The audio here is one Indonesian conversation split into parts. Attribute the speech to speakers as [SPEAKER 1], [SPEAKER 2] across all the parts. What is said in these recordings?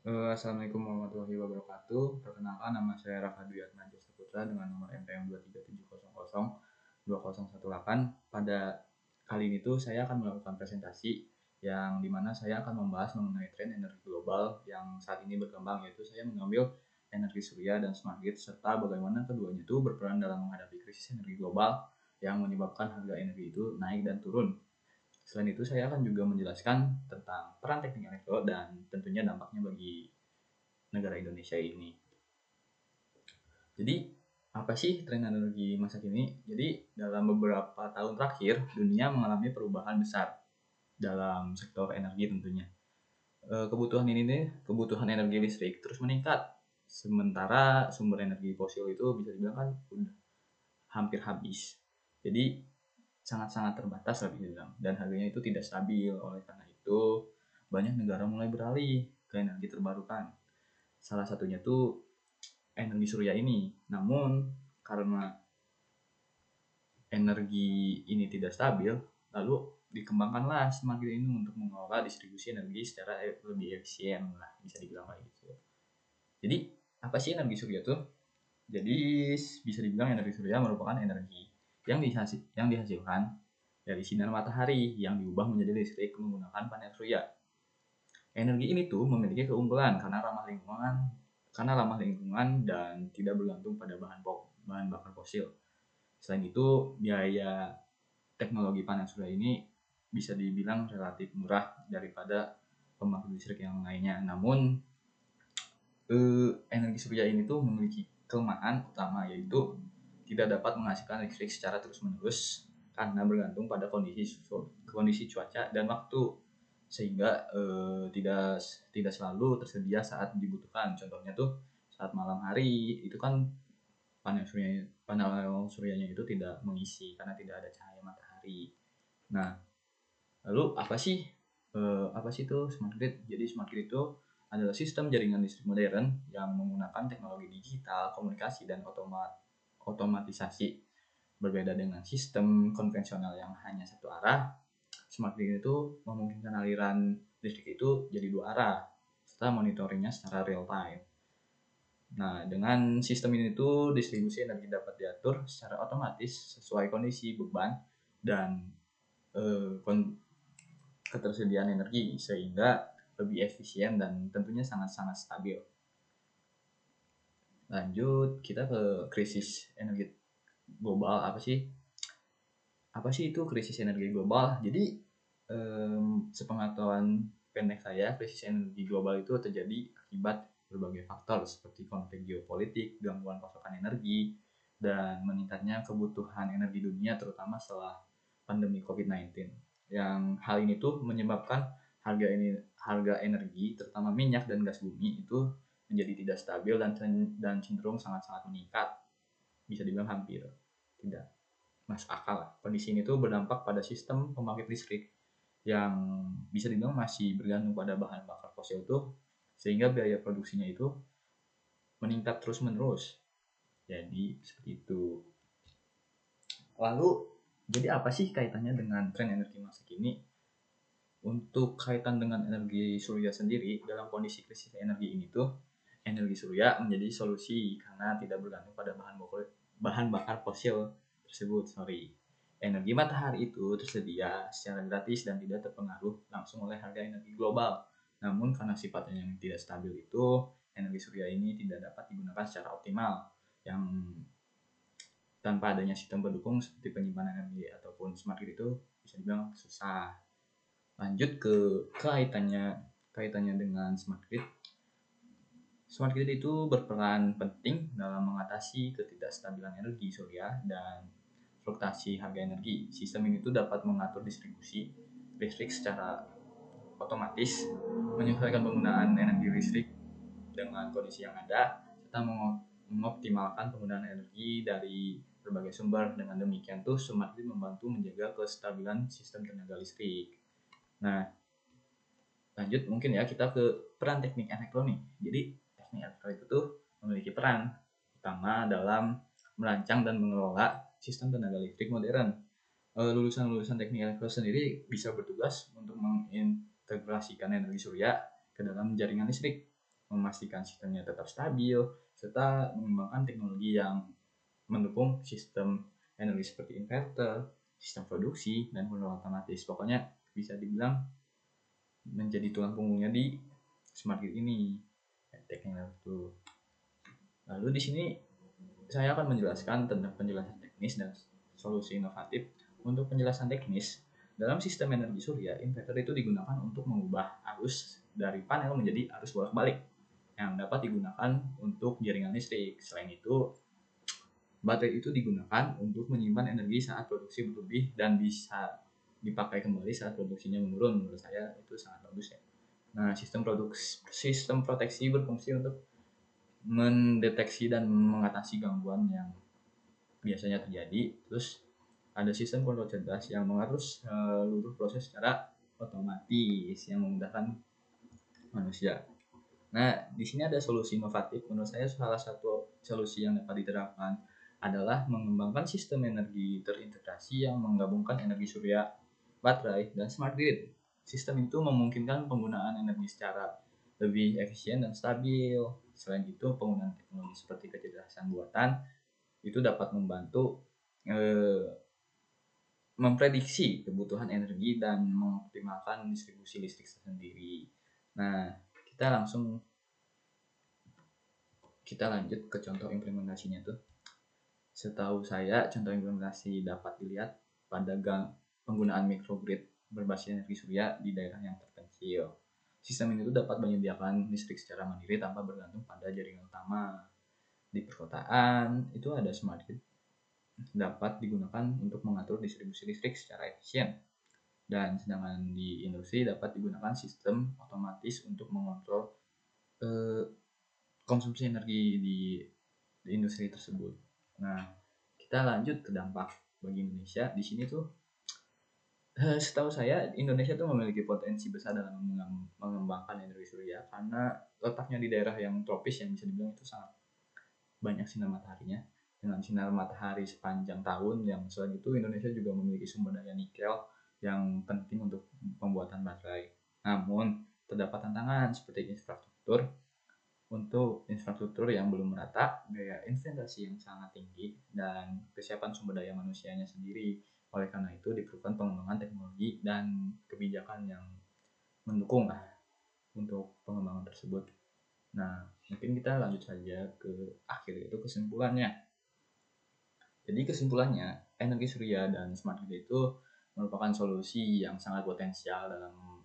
[SPEAKER 1] Assalamualaikum warahmatullahi wabarakatuh. Perkenalkan, nama saya Raka Dwi Atmaja Saputra dengan nomor NPM 237002018. Pada kali ini tuh saya akan melakukan presentasi yang dimana saya akan membahas mengenai tren energi global yang saat ini berkembang, yaitu saya mengambil energi surya dan smart grid serta bagaimana keduanya itu berperan dalam menghadapi krisis energi global yang menyebabkan harga energi itu naik dan turun. Selain itu, saya akan juga menjelaskan tentang peran teknik elektro dan tentunya dampaknya bagi negara Indonesia ini. Jadi, apa sih tren energi masa kini? Jadi, dalam beberapa tahun terakhir, dunia mengalami perubahan besar dalam sektor energi tentunya. Kebutuhan energi listrik terus meningkat. Sementara sumber energi fosil itu bisa dibilang kan udah hampir habis. Jadi, sangat-sangat terbatas lah bisa dibilang. Dan harganya itu tidak stabil. Oleh karena itu, banyak negara mulai beralih ke energi terbarukan. Salah satunya tuh energi surya ini. Namun karena energi ini tidak stabil, lalu dikembangkanlah smart grid ini untuk mengelola distribusi energi secara lebih efisien lah, bisa dibilang kayak gitu. Jadi apa sih energi surya tuh? Jadi bisa dibilang energi surya merupakan energi yang dihasilkan dari sinar matahari yang diubah menjadi listrik menggunakan panel surya. Energi ini tuh memiliki keunggulan karena ramah lingkungan dan tidak bergantung pada bahan bakar fosil. Selain itu, biaya teknologi panel surya ini bisa dibilang relatif murah daripada pembangkit listrik yang lainnya. Namun, energi surya ini tuh memiliki kelemahan utama, yaitu tidak dapat menghasilkan listrik secara terus-menerus karena bergantung pada kondisi cuaca dan waktu, sehingga tidak selalu tersedia saat dibutuhkan. Contohnya tuh saat malam hari itu kan panel suryanya itu tidak mengisi karena tidak ada cahaya matahari. Nah, lalu apa sih itu smart grid? Jadi smart grid itu adalah sistem jaringan listrik modern yang menggunakan teknologi digital, komunikasi, dan otomatisasi. Berbeda dengan sistem konvensional yang hanya satu arah, smart grid itu memungkinkan aliran listrik itu jadi dua arah serta monitoringnya secara real time. Nah, dengan sistem ini tuh distribusi energi dapat diatur secara otomatis sesuai kondisi beban dan ketersediaan energi, sehingga lebih efisien dan tentunya sangat-sangat stabil. Lanjut, kita ke krisis energi global. Apa sih itu krisis energi global? Jadi, sepengetahuan pendek saya, krisis energi global itu terjadi akibat berbagai faktor seperti konflik geopolitik, gangguan pasokan energi, dan meningkatnya kebutuhan energi dunia terutama setelah pandemi COVID-19. Yang hal ini tuh menyebabkan harga energi terutama minyak dan gas bumi itu menjadi tidak stabil dan cenderung sangat-sangat meningkat. Bisa dibilang hampir tidak masuk akal lah. Kondisi ini tuh berdampak pada sistem pembangkit listrik yang bisa dibilang masih bergantung pada bahan bakar fosil itu, sehingga biaya produksinya itu meningkat terus-menerus. Jadi seperti itu. Lalu, jadi apa sih kaitannya dengan tren energi masa kini? Untuk kaitan dengan energi surya sendiri, dalam kondisi krisis energi ini tuh, energi surya menjadi solusi karena tidak bergantung pada bahan bakar fosil tersebut. Energi matahari itu tersedia secara gratis dan tidak terpengaruh langsung oleh harga energi global. Namun karena sifatnya yang tidak stabil itu, energi surya ini tidak dapat digunakan secara optimal, yang tanpa adanya sistem pendukung seperti penyimpanan energi ataupun smart grid itu bisa dibilang susah. Lanjut ke kaitannya dengan smart grid. Smart grid itu berperan penting dalam mengatasi ketidakstabilan energi surya dan fluktuasi harga energi. Sistem ini tuh dapat mengatur distribusi listrik secara otomatis, menyesuaikan penggunaan energi listrik dengan kondisi yang ada, serta mengoptimalkan penggunaan energi dari berbagai sumber. Dengan demikian tuh smart grid membantu menjaga kestabilan sistem tenaga listrik. Nah, lanjut mungkin ya kita ke peran teknik elektro nih. Jadi teknik elektro itu tuh memiliki peran utama dalam merancang dan mengelola sistem tenaga listrik modern. Lulusan teknik elektro sendiri bisa bertugas untuk mengintegrasikan energi surya ke dalam jaringan listrik. memastikan sistemnya tetap stabil, serta mengembangkan teknologi yang mendukung sistem energi seperti inverter, sistem produksi, dan kontrol otomatis. Pokoknya bisa dibilang menjadi tulang punggungnya di smart grid ini. Tekniknya itu. Lalu di sini saya akan menjelaskan tentang penjelasan teknis dan solusi inovatif. Untuk penjelasan teknis, dalam sistem energi surya, inverter itu digunakan untuk mengubah arus dari panel menjadi arus bolak-balik yang dapat digunakan untuk jaringan listrik. Selain itu, baterai itu digunakan untuk menyimpan energi saat produksi berlebih dan bisa dipakai kembali saat produksinya menurun. Menurut saya itu sangat bagus ya. Nah, sistem proteksi berfungsi untuk mendeteksi dan mengatasi gangguan yang biasanya terjadi. Terus ada sistem kontrol cerdas yang mengatur seluruh proses secara otomatis yang memudahkan manusia. Nah, di sini ada solusi inovatif. Menurut saya salah satu solusi yang dapat diterapkan adalah mengembangkan sistem energi terintegrasi yang menggabungkan energi surya, baterai, dan smart grid. Sistem itu memungkinkan penggunaan energi secara lebih efisien dan stabil. Selain itu, penggunaan teknologi seperti kecerdasan buatan itu dapat membantu memprediksi kebutuhan energi dan mengoptimalkan distribusi listrik sendiri. Nah, kita lanjut ke contoh implementasinya tuh. Setahu saya, contoh implementasi dapat dilihat pada penggunaan microgrid berbasis energi surya di daerah yang terpencil. Sistem ini tuh dapat menyediakan listrik secara mandiri tanpa bergantung pada jaringan utama. Di perkotaan, itu ada smart grid dapat digunakan untuk mengatur distribusi listrik secara efisien. Dan sedangkan di industri dapat digunakan sistem otomatis untuk mengontrol konsumsi energi di industri tersebut. Nah, kita lanjut ke dampak bagi Indonesia. Di sini tuh setahu saya Indonesia tuh memiliki potensi besar dalam mengembangkan energi surya karena letaknya di daerah yang tropis yang bisa dibilang itu sangat banyak sinar mataharinya. Dengan sinar matahari sepanjang tahun yang selain itu Indonesia juga memiliki sumber daya nikel yang penting untuk pembuatan baterai. Namun, terdapat tantangan seperti infrastruktur. Untuk infrastruktur yang belum merata, biaya investasi yang sangat tinggi, dan kesiapan sumber daya manusianya sendiri. Oleh karena itu, diperlukan pengembangan teknologi dan kebijakan yang mendukung untuk pengembangan tersebut. Nah, mungkin kita lanjut saja ke akhir, yaitu kesimpulannya. Jadi kesimpulannya, energi surya dan smart grid itu merupakan solusi yang sangat potensial dalam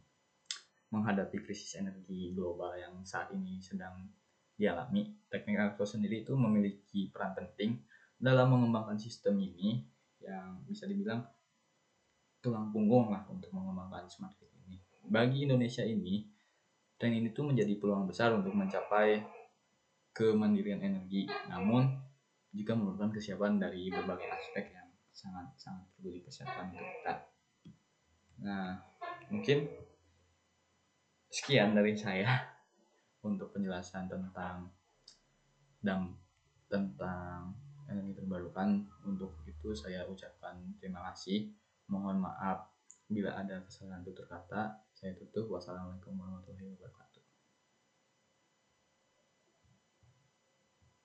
[SPEAKER 1] menghadapi krisis energi global yang saat ini sedang dialami. Teknik elektro sendiri itu memiliki peran penting dalam mengembangkan sistem ini yang bisa dibilang tulang punggung lah untuk mengembangkan smart grid ini. Bagi Indonesia ini, tren ini tuh menjadi peluang besar untuk mencapai kemandirian energi. Namun, juga memerlukan kesiapan dari berbagai aspek yang sangat perlu dipersiapkan untuk kita. Nah, mungkin sekian dari saya untuk penjelasan tentang energi terbarukan. Untuk itu saya ucapkan terima kasih. Mohon maaf bila ada kesalahan tutur kata. Saya tutup. Wassalamualaikum warahmatullahi wabarakatuh.